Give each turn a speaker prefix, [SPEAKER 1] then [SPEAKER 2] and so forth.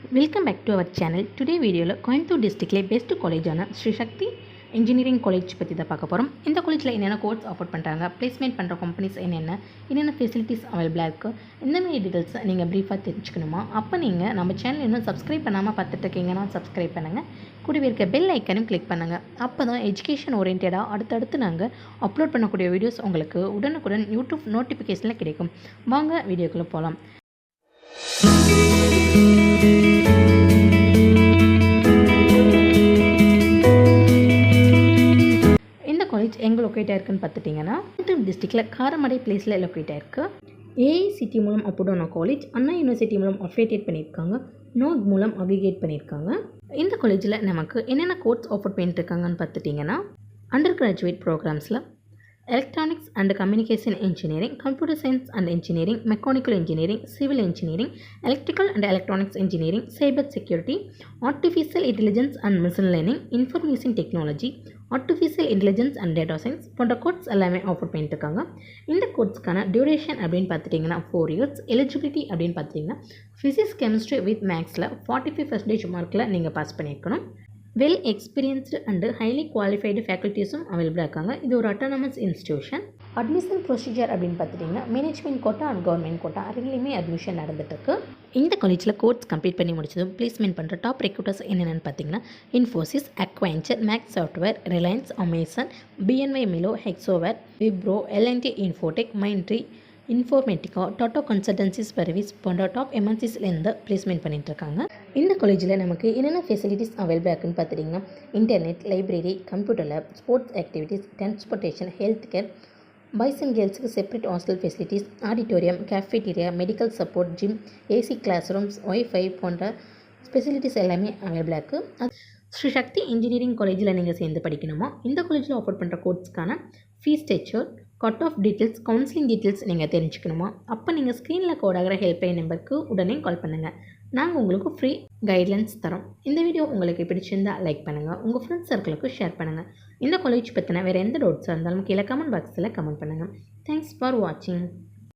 [SPEAKER 1] Welcome back to our channel. Today video Coimbatore டிஸ்ட்ரிக்ட்ல best காலேஜான Sri சக்தி engineering college பற்றி தான் பார்க்க போகிறோம். இந்த காலேஜில் என்னென்ன கோர்ஸ் ஆஃபர் பண்ணுறாங்க, பிளேஸ்மெண்ட் பண்ணுற கம்பெனிஸ் என்னென்ன ஃபெசிலிட்டிஸ் அவைலபிளாக இருக்குது, இந்த மாதிரி டீட்டெயில்ஸ் நீங்கள் ப்ரீஃபாக தெரிஞ்சுக்கணுமா? அப்போ நீங்கள் நம்ம சேனல் இன்னும் சப்ஸ்கிரைப் பண்ணாமல் பார்த்துட்டு இருக்கீங்கன்னா சப்ஸ்கிரைப் பண்ணுங்கள். கூடவே இருக்க பெல் ஐக்கனையும் கிளிக் பண்ணுங்கள். அப்போ தான் எஜுகேஷன் ஓரியன்டாக அடுத்தடுத்து நாங்கள் அப்லோட் பண்ணக்கூடிய வீடியோஸ் உங்களுக்கு உடனுக்குடன் யூடியூப் நோட்டிஃபிகேஷனில் கிடைக்கும். வாங்க வீடியோக்குள்ளே போகலாம். காலேஜ் எங்கே லொக்கேட் ஆயிருக்குன்னு பார்த்துட்டிங்கன்னா கோயம்புத்தூர் டிஸ்ட்ரிக்டில் காரமடை பிளேஸில் லொக்கேட் ஆயிருக்கு. ஏஐசிடி மூலம் அப்ரூவ் ஆன காலேஜ், அண்ணா யூனிவர்சிட்டி மூலம் அஃபிலியேட் பண்ணியிருக்காங்க, நோட் மூலம் அக்ரிகேட் பண்ணியிருக்காங்க. இந்த காலேஜில் நமக்கு என்னென்ன கோர்ஸ் ஆஃபர் பண்ணிட்டுருக்காங்கன்னு பார்த்துட்டிங்கன்னா அண்டர் கிராஜுவேட் ப்ரோக்ராம்ஸில் electronics and communication engineering, computer science and engineering, mechanical engineering, civil engineering, electrical and electronics engineering, cyber security, artificial intelligence and machine learning, information technology, artificial intelligence and data science போன்ற course எல்லாமே offer பண்ணிட்டுருக்காங்க. இந்த கோர்ஸ்க்கான duration அப்படின்னு பார்த்துட்டிங்கன்னா 4 years. Eligibility அப்படின்னு பார்த்துட்டிங்கன்னா physics chemistry with மேக்ஸில் 45% மார்க்கில் நீங்கள் பாஸ் பண்ணியிருக்கணும். Well experienced and highly qualified ஃபேக்கல்ட்டிஸும் அவைலபிளாக இருக்காங்க. இது ஒரு அட்டானமஸ் இன்ஸ்டியூஷன். அட்மிஷன் ப்ரொசீஜர் அப்படின்னு பார்த்துட்டிங்கன்னா management quota and government quota ரெண்டுலேயுமே அட்மிஷன் நடந்துகிட்ருக்கு. இந்த காலேஜில் கோர்ஸ் கம்ப்ளீட் பண்ணி முடிச்சதும் பிளேஸ்மெண்ட் பண்ணுற டாப் ரெக்ரூட்டர்ஸ் என்னென்னு பார்த்தீங்கன்னா Infosys, Accenture, Max software, Reliance, Amazon, BNY Mellon, Hexaware, Wipro, L and T Infotech, Mindtree, Informatica, Tata consultancy service போன்ற டாப் எம்என்சிஸ்லேருந்து பிளேஸ்மெண்ட் பண்ணிட்டுருக்காங்க. இந்த காலேஜில் நமக்கு என்னென்ன ஃபெசிலிட்டிஸ் அவைலபிளாக இருக்குன்னு பார்த்துட்டிங்கன்னா internet, library, computer lab, sports activities, transportation, health care, boys and கேர்ள்ஸுக்கு separate hostel facilities, auditorium, cafeteria, medical support, gym, AC classrooms, WiFi போன்ற ஃபெசிலிட்டிஸ் எல்லாமே அவைலபிளாக இருக்குது. ஸ்ரீ சக்தி இன்ஜினியரிங் காலேஜில் நீங்கள் சேர்ந்து படிக்கணுமா? இந்த காலேஜில் ஆஃபர் பண்ணுற கோர்ஸ்க்கான fees structure, cut off details, counselling details நீங்கள் தெரிஞ்சுக்கணுமா? அப்போ நீங்கள் ஸ்க்ரீனில் கோடாகிற ஹெல்ப்லைன் நம்பருக்கு உடனே கால் பண்ணுங்கள். நாங்கள் உங்களுக்கு ஃப்ரீ கைட்லைன்ஸ் தரோம். இந்த வீடியோ உங்களுக்கு பிடிச்சிருந்தால் லைக் பண்ணுங்கள், உங்கள் ஃப்ரெண்ட்ஸ் சர்க்கிளுக்கு ஷேர் பண்ணுங்கள். இந்த காலேஜ் பற்றின வேறு எந்த டவுட்ஸாக இருந்தாலும் கீழே கமெண்ட் பாக்ஸில் கமெண்ட் பண்ணுங்கள். தேங்க்ஸ் ஃபார் வாட்சிங்.